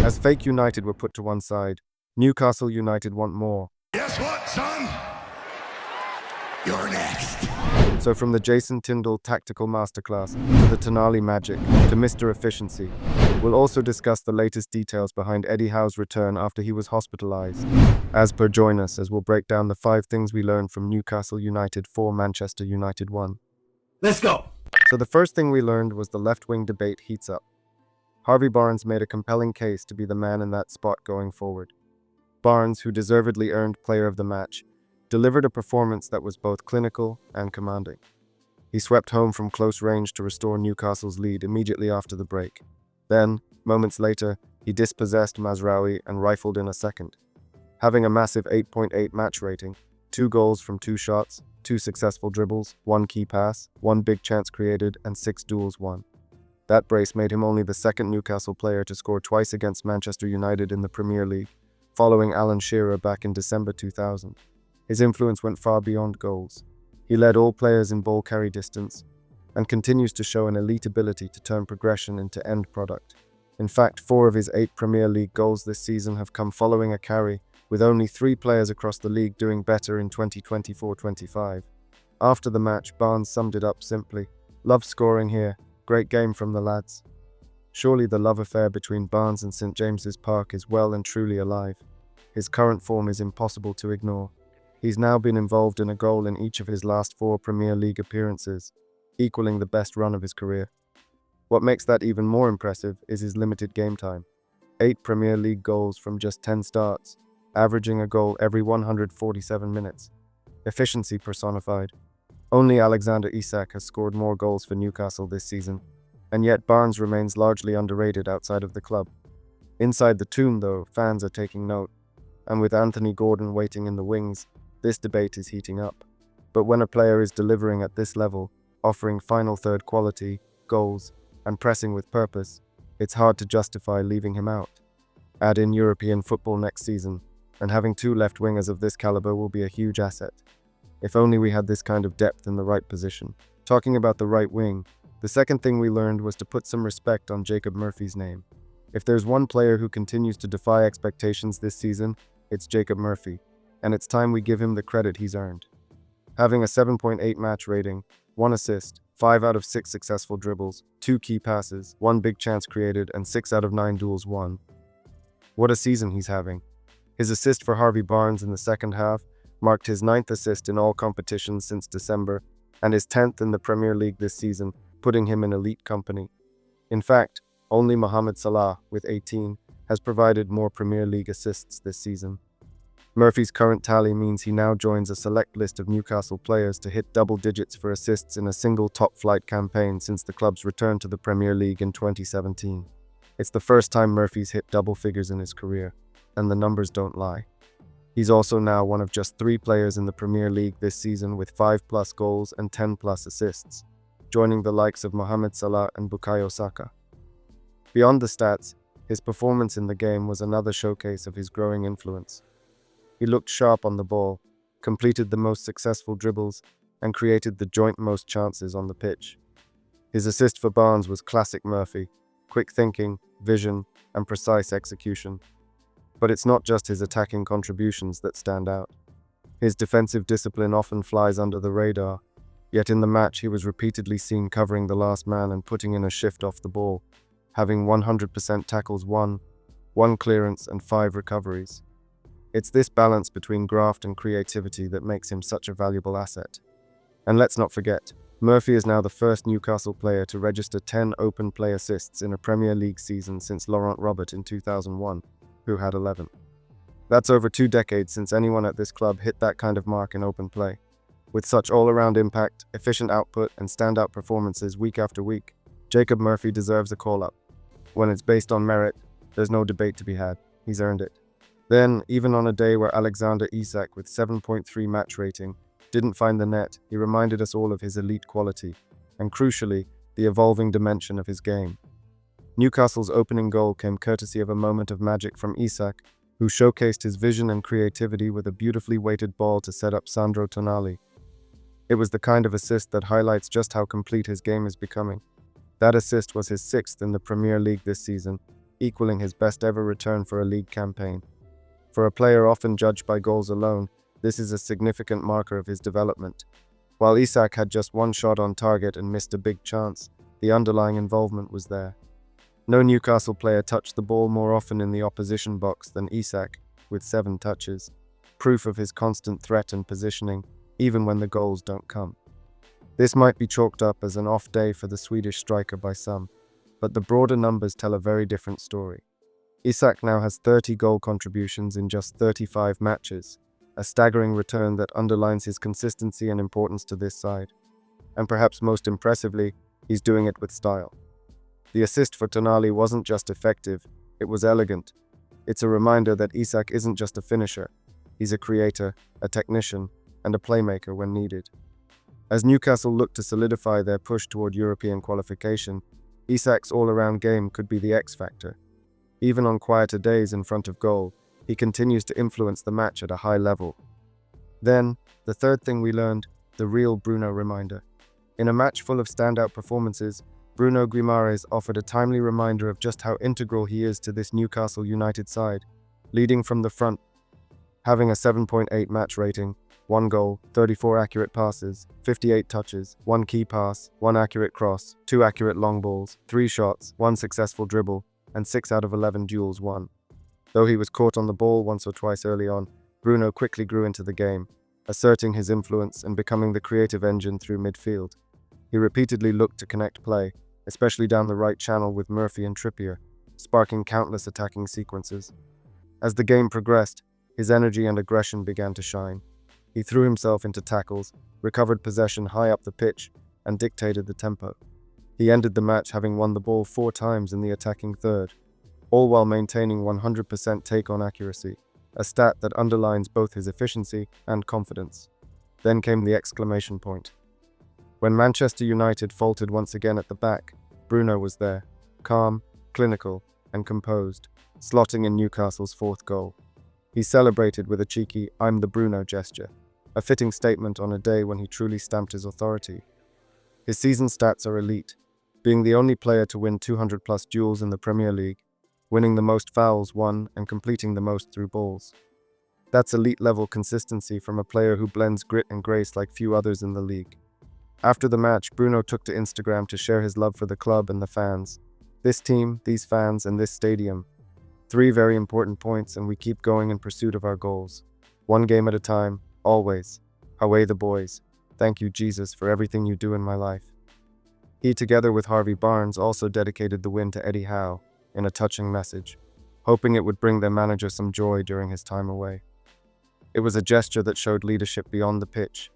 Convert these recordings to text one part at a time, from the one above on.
As fake United were put to one side, Newcastle United want more. Guess what, son? You're next. So from the Jason Tindall tactical masterclass to the Tonali magic to Mr. Efficiency, we'll also discuss the latest details behind Eddie Howe's return after he was hospitalized. As per, join us as we'll break down the 5 things we learned from Newcastle United 4 Manchester United 1. Let's go. So the first thing we learned was the left-wing debate heats up. Harvey Barnes made a compelling case to be the man in that spot going forward. Barnes, who deservedly earned Player of the Match, delivered a performance that was both clinical and commanding. He swept home from close range to restore Newcastle's lead immediately after the break. Then, moments later, he dispossessed Mazraoui and rifled in a second. Having a massive 8.8 match rating, 2 goals from 2 shots, 2 successful dribbles, 1 key pass, 1 big chance created, and 6 duels won. That brace made him only the second Newcastle player to score twice against Manchester United in the Premier League, following Alan Shearer back in December 2000. His influence went far beyond goals. He led all players in ball carry distance and continues to show an elite ability to turn progression into end product. In fact, 4 of his 8 Premier League goals this season have come following a carry, with only 3 players across the league doing better in 2024-25. After the match, Barnes summed it up simply: "Love scoring here, great game from the lads." Surely the love affair between Barnes and St James's Park is well and truly alive. His current form is impossible to ignore. He's now been involved in a goal in each of his last 4 Premier League appearances, equaling the best run of his career. What makes that even more impressive is his limited game time. 8 Premier League goals from just 10 starts, averaging a goal every 147 minutes. Efficiency personified. Only Alexander Isak has scored more goals for Newcastle this season, and yet Barnes remains largely underrated outside of the club. Inside the Toon, though, fans are taking note, and with Anthony Gordon waiting in the wings, this debate is heating up. But when a player is delivering at this level, offering final third quality, goals, and pressing with purpose, it's hard to justify leaving him out. Add in European football next season, and having 2 left wingers of this caliber will be a huge asset. If only we had this kind of depth in the right position. Talking about the right wing, the second thing we learned was to put some respect on Jacob Murphy's name. If there's one player who continues to defy expectations this season, it's Jacob Murphy, and it's time we give him the credit he's earned. Having a 7.8 match rating, 1 assist, 5 out of 6 successful dribbles, 2 key passes, 1 big chance created, and 6 out of 9 duels won. What a season he's having. His assist for Harvey Barnes in the second half marked his 9th assist in all competitions since December, and his 10th in the Premier League this season, putting him in elite company. In fact, only Mohamed Salah, with 18, has provided more Premier League assists this season. Murphy's current tally means he now joins a select list of Newcastle players to hit double digits for assists in a single top-flight campaign since the club's return to the Premier League in 2017. It's the first time Murphy's hit double figures in his career, and the numbers don't lie. He's also now one of just 3 players in the Premier League this season with 5+ goals and 10+ assists, joining the likes of Mohamed Salah and Bukayo Saka. Beyond the stats, his performance in the game was another showcase of his growing influence. He looked sharp on the ball, completed the most successful dribbles, and created the joint most chances on the pitch. His assist for Barnes was classic Murphy: quick thinking, vision, and precise execution. But it's not just his attacking contributions that stand out. His defensive discipline often flies under the radar, yet in the match he was repeatedly seen covering the last man and putting in a shift off the ball, having 100% tackles won, 1 clearance, and 5 recoveries. It's this balance between graft and creativity that makes him such a valuable asset. And let's not forget, Murphy is now the first Newcastle player to register 10 open play assists in a Premier League season since Laurent Robert in 2001, who had 11. That's over 2 decades since anyone at this club hit that kind of mark in open play. With such all-around impact, efficient output, and standout performances week after week, Jacob Murphy deserves a call-up. When it's based on merit, there's no debate to be had. He's earned it. Then, even on a day where Alexander Isak, with 7.3 match rating, didn't find the net, he reminded us all of his elite quality, and crucially, the evolving dimension of his game. Newcastle's opening goal came courtesy of a moment of magic from Isak, who showcased his vision and creativity with a beautifully weighted ball to set up Sandro Tonali. It was the kind of assist that highlights just how complete his game is becoming. That assist was his 6th in the Premier League this season, equaling his best ever return for a league campaign. For a player often judged by goals alone, this is a significant marker of his development. While Isak had just one shot on target and missed a big chance, the underlying involvement was there. No Newcastle player touched the ball more often in the opposition box than Isak, with 7 touches, proof of his constant threat and positioning, even when the goals don't come. This might be chalked up as an off day for the Swedish striker by some, but the broader numbers tell a very different story. Isak now has 30 goal contributions in just 35 matches, a staggering return that underlines his consistency and importance to this side. And perhaps most impressively, he's doing it with style. The assist for Tonali wasn't just effective, it was elegant. It's a reminder that Isak isn't just a finisher, he's a creator, a technician, and a playmaker when needed. As Newcastle look to solidify their push toward European qualification, Isak's all-around game could be the X factor. Even on quieter days in front of goal, he continues to influence the match at a high level. Then, the third thing we learned, the real Bruno reminder. In a match full of standout performances, Bruno Guimaraes offered a timely reminder of just how integral he is to this Newcastle United side, leading from the front, having a 7.8 match rating, 1 goal, 34 accurate passes, 58 touches, 1 key pass, 1 accurate cross, 2 accurate long balls, 3 shots, 1 successful dribble, and 6 out of 11 duels won. Though he was caught on the ball once or twice early on, Bruno quickly grew into the game, asserting his influence and becoming the creative engine through midfield. He repeatedly looked to connect play, especially down the right channel with Murphy and Trippier, sparking countless attacking sequences. As the game progressed, his energy and aggression began to shine. He threw himself into tackles, recovered possession high up the pitch, and dictated the tempo. He ended the match having won the ball 4 times in the attacking third, all while maintaining 100% take-on accuracy, a stat that underlines both his efficiency and confidence. Then came the exclamation point. When Manchester United faltered once again at the back, Bruno was there, calm, clinical, and composed, slotting in Newcastle's 4th goal. He celebrated with a cheeky "I'm the Bruno" gesture, a fitting statement on a day when he truly stamped his authority. His season stats are elite, being the only player to win 200-plus duels in the Premier League, winning the most fouls won and completing the most through balls. That's elite-level consistency from a player who blends grit and grace like few others in the league. After the match, Bruno took to Instagram to share his love for the club and the fans. This team, these fans, and this stadium. 3 very important points, and we keep going in pursuit of our goals. 1 game at a time, always. Away the boys. Thank you, Jesus, for everything you do in my life. He, together with Harvey Barnes, also dedicated the win to Eddie Howe in a touching message, hoping it would bring their manager some joy during his time away. It was a gesture that showed leadership beyond the pitch,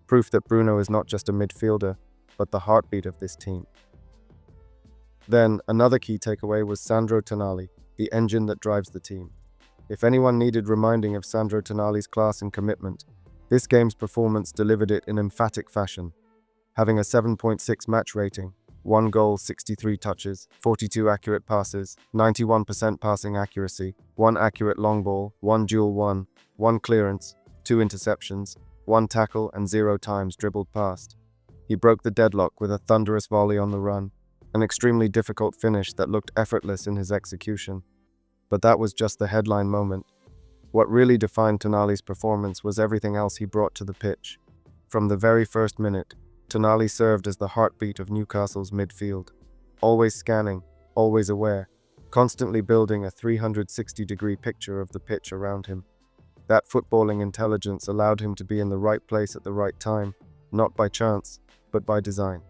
proof that Bruno is not just a midfielder, but the heartbeat of this team. Then, another key takeaway was Sandro Tonali, the engine that drives the team. If anyone needed reminding of Sandro Tonali's class and commitment, this game's performance delivered it in emphatic fashion. Having a 7.6 match rating, 1 goal, 63 touches, 42 accurate passes, 91% passing accuracy, 1 accurate long ball, 1 duel won, 1 clearance, 2 interceptions, 1 tackle, and 0 times dribbled past. He broke the deadlock with a thunderous volley on the run, an extremely difficult finish that looked effortless in his execution. But that was just the headline moment. What really defined Tonali's performance was everything else he brought to the pitch. From the very first minute, Tonali served as the heartbeat of Newcastle's midfield, always scanning, always aware, constantly building a 360-degree picture of the pitch around him. That footballing intelligence allowed him to be in the right place at the right time, not by chance, but by design.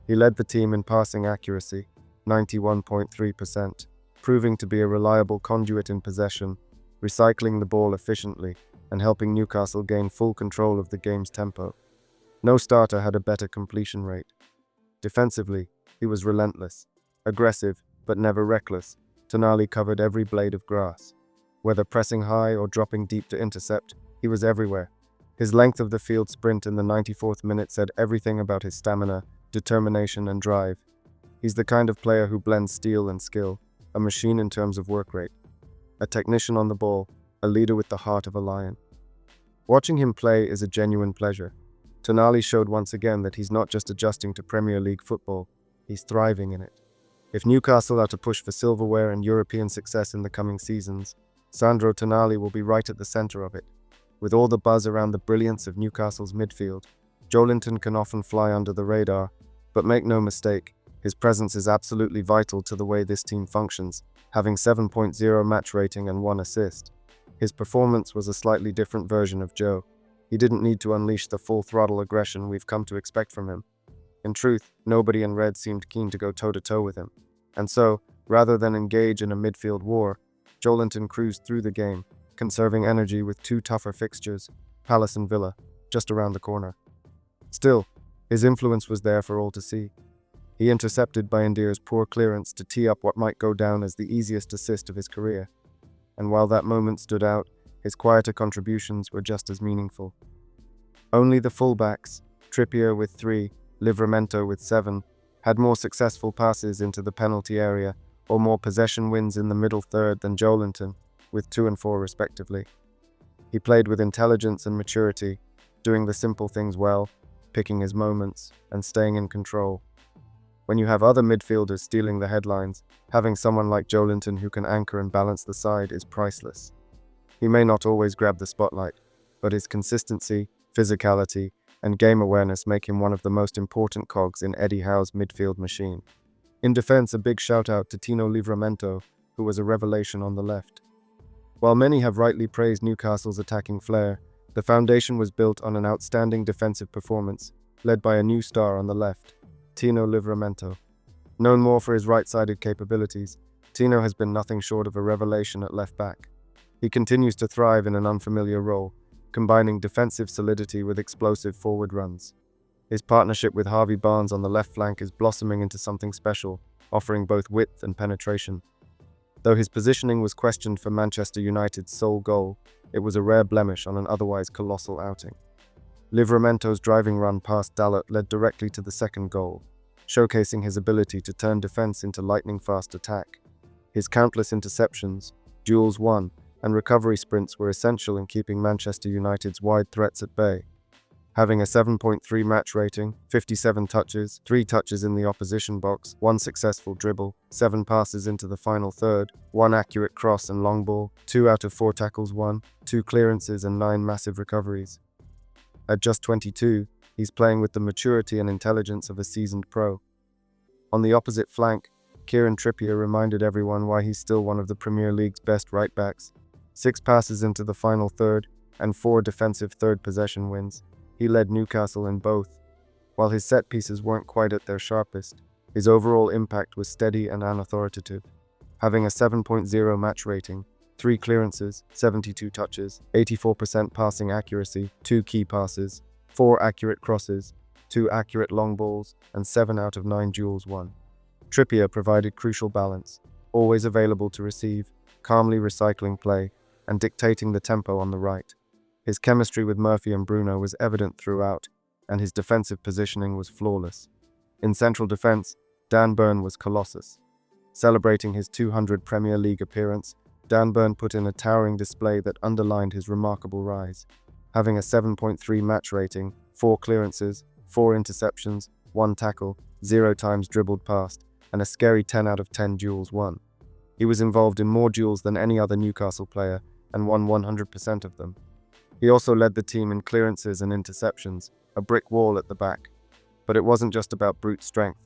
He led the team in passing accuracy, 91.3%, proving to be a reliable conduit in possession, recycling the ball efficiently, and helping Newcastle gain full control of the game's tempo. No starter had a better completion rate. Defensively, he was relentless, aggressive, but never reckless. Tonali covered every blade of grass. Whether pressing high or dropping deep to intercept, he was everywhere. His length of the field sprint in the 94th minute said everything about his stamina, determination, and drive. He's the kind of player who blends steel and skill, a machine in terms of work rate. A technician on the ball, a leader with the heart of a lion. Watching him play is a genuine pleasure. Tonali showed once again that he's not just adjusting to Premier League football, he's thriving in it. If Newcastle are to push for silverware and European success in the coming seasons, Sandro Tonali will be right at the center of it. With all the buzz around the brilliance of Newcastle's midfield, Joelinton can often fly under the radar, but make no mistake, his presence is absolutely vital to the way this team functions, having 7.0 match rating and 1 assist. His performance was a slightly different version of Joe. He didn't need to unleash the full-throttle aggression we've come to expect from him. In truth, nobody in red seemed keen to go toe-to-toe with him. And so, rather than engage in a midfield war, Joelinton cruised through the game, conserving energy with 2 tougher fixtures, Palace and Villa, just around the corner. Still, his influence was there for all to see. He intercepted Bayindyr's poor clearance to tee up what might go down as the easiest assist of his career. And while that moment stood out, his quieter contributions were just as meaningful. Only the fullbacks, Trippier with 3, Livramento with 7, had more successful passes into the penalty area or more possession wins in the middle third than Joelinton, with 2 and 4 respectively. He played with intelligence and maturity, doing the simple things well, picking his moments, and staying in control. When you have other midfielders stealing the headlines, having someone like Joelinton who can anchor and balance the side is priceless. He may not always grab the spotlight, but his consistency, physicality, and game awareness make him one of the most important cogs in Eddie Howe's midfield machine. In defense, a big shout out to Tino Livramento, who was a revelation on the left. While many have rightly praised Newcastle's attacking flair, the foundation was built on an outstanding defensive performance, led by a new star on the left, Tino Livramento. Known more for his right-sided capabilities, Tino has been nothing short of a revelation at left back. He continues to thrive in an unfamiliar role, combining defensive solidity with explosive forward runs. His partnership with Harvey Barnes on the left flank is blossoming into something special, offering both width and penetration. Though his positioning was questioned for Manchester United's sole goal, it was a rare blemish on an otherwise colossal outing. Livramento's driving run past Dalot led directly to the second goal, showcasing his ability to turn defense into lightning-fast attack. His countless interceptions, duels won, and recovery sprints were essential in keeping Manchester United's wide threats at bay. Having a 7.3 match rating, 57 touches, 3 touches in the opposition box, 1 successful dribble, 7 passes into the final third, 1 accurate cross and long ball, 2 out of 4 tackles won, 2 clearances and 9 massive recoveries. At just 22, he's playing with the maturity and intelligence of a seasoned pro. On the opposite flank, Kieran Trippier reminded everyone why he's still one of the Premier League's best right-backs. 6 passes into the final third, and 4 defensive third possession wins. He led Newcastle in both. While his set pieces weren't quite at their sharpest, his overall impact was steady and unauthoritative. Having a 7.0 match rating, 3 clearances, 72 touches, 84% passing accuracy, 2 key passes, 4 accurate crosses, 2 accurate long balls, and 7 out of 9 duels won. Trippier provided crucial balance, always available to receive, calmly recycling play, and dictating the tempo on the right. His chemistry with Murphy and Bruno was evident throughout, and his defensive positioning was flawless. In central defense, Dan Burn was colossus. Celebrating his 200th Premier League appearance, Dan Burn put in a towering display that underlined his remarkable rise. Having a 7.3 match rating, 4 clearances, 4 interceptions, 1 tackle, 0 times dribbled past, and a scary 10 out of 10 duels won. He was involved in more duels than any other Newcastle player and won 100% of them. He also led the team in clearances and interceptions, a brick wall at the back. But it wasn't just about brute strength.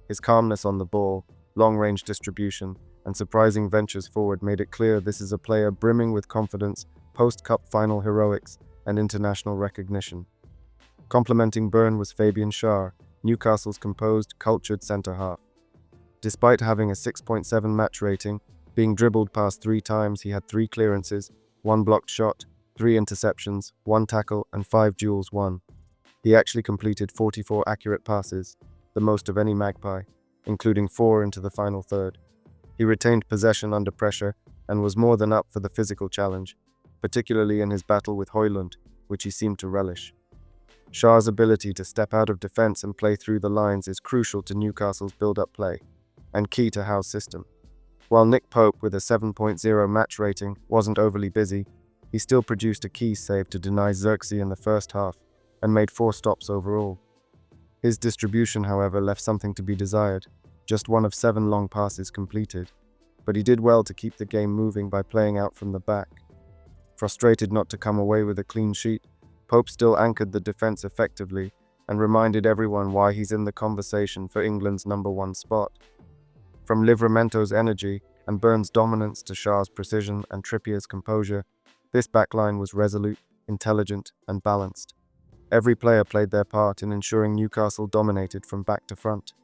His calmness on the ball, long-range distribution, and surprising ventures forward made it clear this is a player brimming with confidence, post-cup final heroics, and international recognition. Complementing Burn was Fabian Schär, Newcastle's composed, cultured centre-half. Despite having a 6.7 match rating, being dribbled past 3 times, he had 3 clearances, 1 blocked shot, 3 interceptions, 1 tackle, and 5 duels won. He actually completed 44 accurate passes, the most of any Magpie, including 4 into the final third. He retained possession under pressure and was more than up for the physical challenge, particularly in his battle with Højlund, which he seemed to relish. Schär's ability to step out of defense and play through the lines is crucial to Newcastle's build-up play, and key to Howe's system. While Nick Pope, with a 7.0 match rating, wasn't overly busy, he still produced a key save to deny Xerxes in the first half, and made 4 stops overall. His distribution, however, left something to be desired. just one of 7 long passes completed, but he did well to keep the game moving by playing out from the back. Frustrated not to come away with a clean sheet, Pope still anchored the defense effectively and reminded everyone why he's in the conversation for England's #1 spot. From Livramento's energy and Burns' dominance to Shaw's precision and Trippier's composure, this backline was resolute, intelligent, and balanced. Every player played their part in ensuring Newcastle dominated from back to front.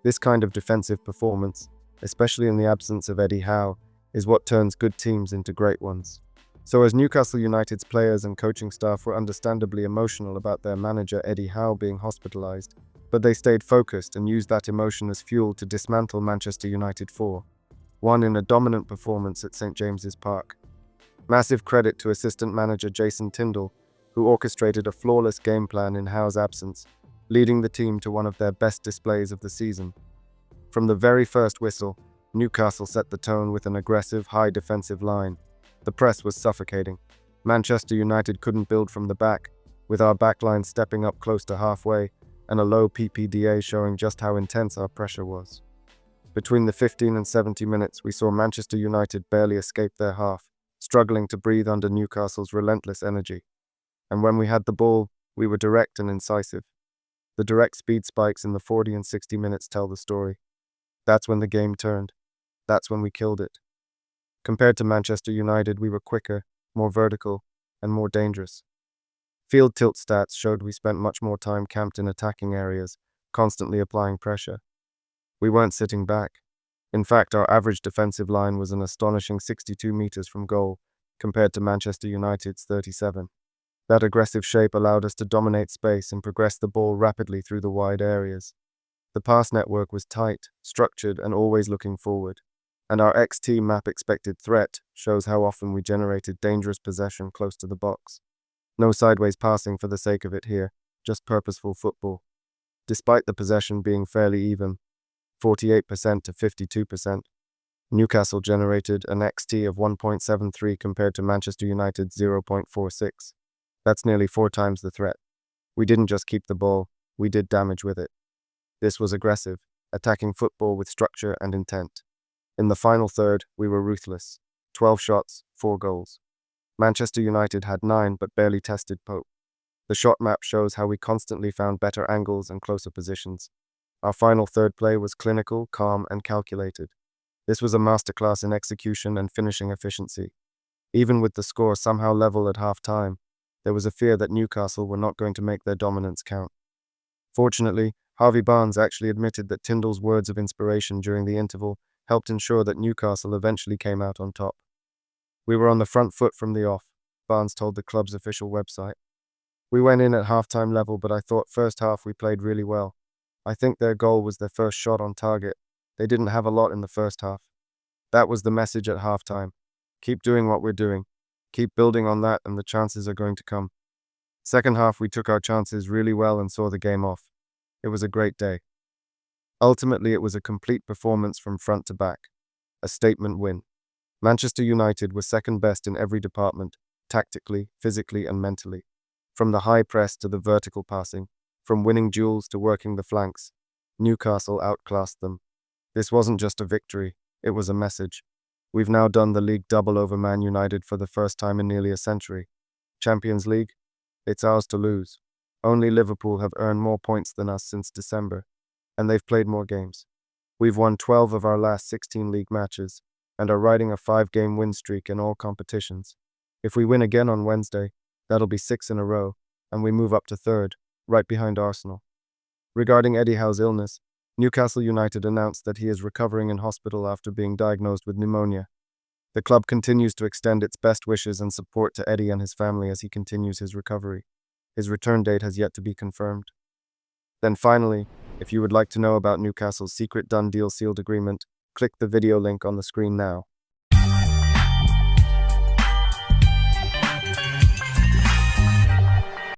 This kind of defensive performance, especially in the absence of Eddie Howe, is what turns good teams into great ones. So as Newcastle United's players and coaching staff were understandably emotional about their manager Eddie Howe being hospitalized, but they stayed focused and used that emotion as fuel to dismantle Manchester United 4-1 in a dominant performance at St James's Park. Massive credit to assistant manager Jason Tindall, who orchestrated a flawless game plan in Howe's absence, leading the team to one of their best displays of the season. From the very first whistle, Newcastle set the tone with an aggressive, high defensive line. The press was suffocating. Manchester United couldn't build from the back, with our backline stepping up close to halfway and a low PPDA showing just how intense our pressure was. Between the 15 and 70 minutes, we saw Manchester United barely escape their half, struggling to breathe under Newcastle's relentless energy. And when we had the ball, we were direct and incisive. The direct speed spikes in the 40 and 60 minutes tell the story. That's when the game turned. That's when we killed it. Compared to Manchester United, we were quicker, more vertical, and more dangerous. Field tilt stats showed we spent much more time camped in attacking areas, constantly applying pressure. We weren't sitting back. In fact, our average defensive line was an astonishing 62 meters from goal, compared to Manchester United's 37. That aggressive shape allowed us to dominate space and progress the ball rapidly through the wide areas. The pass network was tight, structured, and always looking forward. And our XT map expected threat shows how often we generated dangerous possession close to the box. No sideways passing for the sake of it here, just purposeful football. Despite the possession being fairly even, 48% to 52%, Newcastle generated an XT of 1.73 compared to Manchester United's 0.46. That's nearly 4 times the threat. We didn't just keep the ball, we did damage with it. This was aggressive, attacking football with structure and intent. In the final third, we were ruthless. 12 shots, 4 goals. Manchester United had 9 but barely tested Pope. The shot map shows how we constantly found better angles and closer positions. Our final third play was clinical, calm, and calculated. This was a masterclass in execution and finishing efficiency. Even with the score somehow level at half-time, there was a fear that Newcastle were not going to make their dominance count. Fortunately, Harvey Barnes actually admitted that Tindall's words of inspiration during the interval helped ensure that Newcastle eventually came out on top. We were on the front foot from the off, Barnes told the club's official website. We went in at halftime level, but I thought first half we played really well. I think their goal was their first shot on target. They didn't have a lot in the first half. That was the message at halftime. Keep doing what we're doing. Keep building on that and the chances are going to come. Second half we took our chances really well and saw the game off. It was a great day. Ultimately, it was a complete performance from front to back. A statement win. Manchester United was second best in every department, tactically, physically, and mentally. From the high press to the vertical passing, from winning duels to working the flanks, Newcastle outclassed them. This wasn't just a victory, it was a message. We've now done the league double over Man United for the first time in nearly a century. Champions League? It's ours to lose. Only Liverpool have earned more points than us since December, and they've played more games. We've won 12 of our last 16 league matches, and are riding a 5-game win streak in all competitions. If we win again on Wednesday, that'll be 6 in a row, and we move up to third, right behind Arsenal. Regarding Eddie Howe's illness, Newcastle United announced that he is recovering in hospital after being diagnosed with pneumonia. The club continues to extend its best wishes and support to Eddie and his family as he continues his recovery. His return date has yet to be confirmed. Then finally, if you would like to know about Newcastle's secret done deal sealed agreement, click the video link on the screen now.